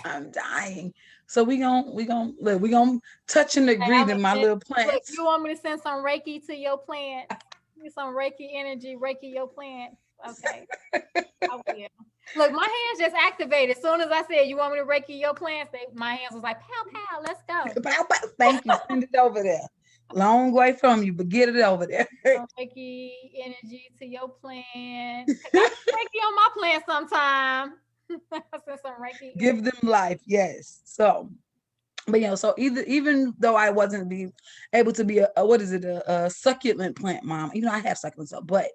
I'm dying. So we gonna touch and agree to my little plants. Look, you want me to send some Reiki to your plants? Some Reiki energy, Reiki your plants. Okay. I will. Look, my hands just activated. As soon as I said, you want me to Reiki your plants? My hands was like, pow, pow, let's go. Pow, pow. Thank you. Send it over there. Long way from you, but get it over there. Reiki energy to your plants. Reiki on my plants sometime. Some Reiki. Give them life, yes. So, but so even though I wasn't able to be a succulent plant mom, I have succulents, but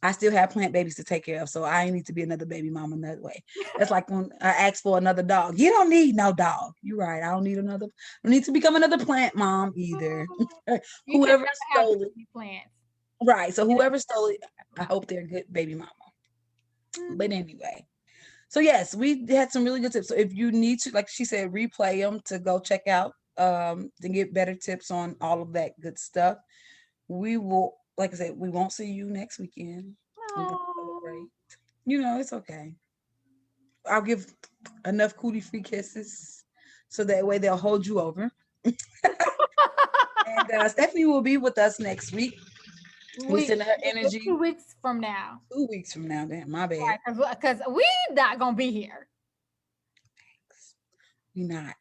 I still have plant babies to take care of, so I need to be another baby mama in that way. That's like when I ask for another dog. You don't need no dog. You're right. I don't need to become another plant mom either. Whoever stole it. Plants. Right. So whoever stole it, I hope they're a good baby mama. But anyway. So yes, we had some really good tips. So if you need to, like she said, replay them to go check out to get better tips on all of that good stuff. We will, like I said, we won't see you next weekend. It's okay. I'll give enough cootie free kisses so that way they'll hold you over. And Stephany will be with us next week. We send her energy 2 weeks from now. 2 weeks from now. Damn, my bad. Right, because we not gonna be here. We not.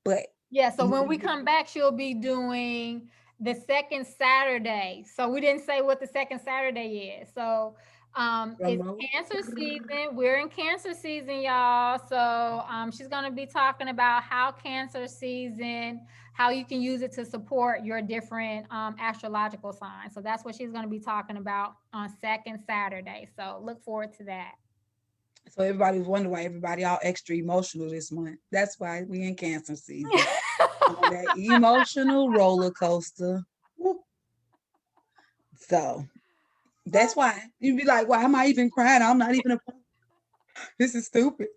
But yeah, so when we come back, she'll be doing the second Saturday. So we didn't say what the second Saturday is. So it's Cancer season. We're in Cancer season, y'all. So she's gonna be talking about how Cancer season, how you can use it to support your different astrological signs. So that's what she's gonna be talking about on second Saturday. So look forward to that. So everybody's wondering why everybody all extra emotional this month. That's why we in Cancer season. On that emotional roller coaster. So that's why you'd be like, why am I even crying? I'm not even this is stupid.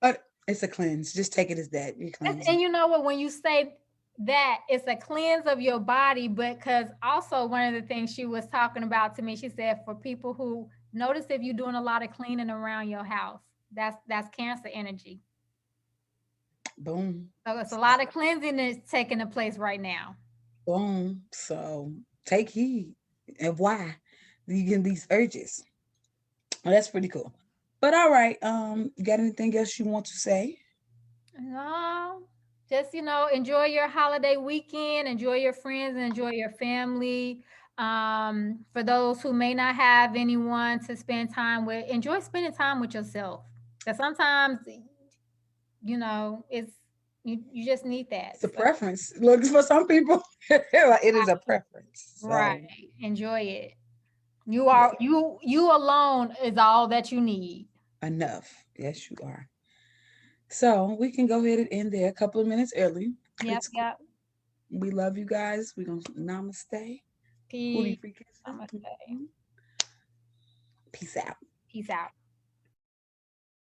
But it's a cleanse. Just take it as that. And you know what? When you say that, it's a cleanse of your body, but because also one of the things she was talking about to me, she said for people who notice if you're doing a lot of cleaning around your house, that's Cancer energy. Boom. So it's a lot of cleansing that's taking place right now. Boom. So take heed. And why you get these urges. Well, that's pretty cool. But all right, you got anything else you want to say? No, just enjoy your holiday weekend, enjoy your friends, and enjoy your family. For those who may not have anyone to spend time with, enjoy spending time with yourself. Because sometimes, it's you just need that. It's a preference. Look, for some people, it is a preference. So. Right. Enjoy it. You are you alone is all that you need. Enough. Yes, you are. So we can go ahead and end there a couple of minutes early. Yep. We love you guys. We're gonna namaste. Peace. Namaste. Peace out. Peace out.